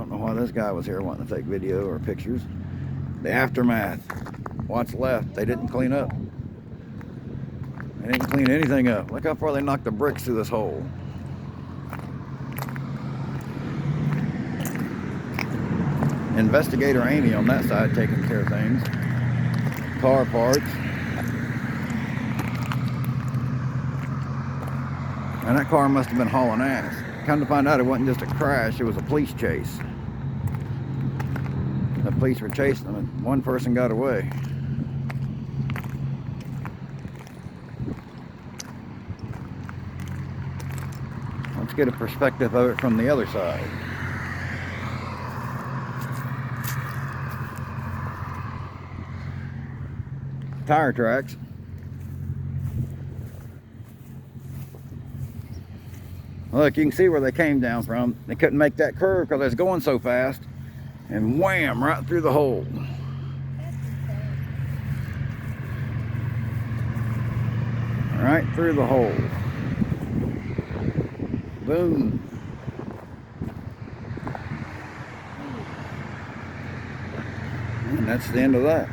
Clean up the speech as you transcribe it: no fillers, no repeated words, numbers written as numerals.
don't know why this guy was here wanting to take video or pictures. The aftermath. Watch left. They didn't clean up. They didn't clean anything up. Look how far they knocked the bricks through this hole. Investigator Amy on that side taking care of things. Car parts. And that car must have been hauling ass. Come to find out, it wasn't just a crash, it was a police chase. The police were chasing them and one person got away. Let's get a perspective of it from the other side. Tire tracks. Look, you can see where they came down from. They couldn't make that curve because it was going so fast. And wham, right through the hole. Right through the hole. Boom. And that's the end of that.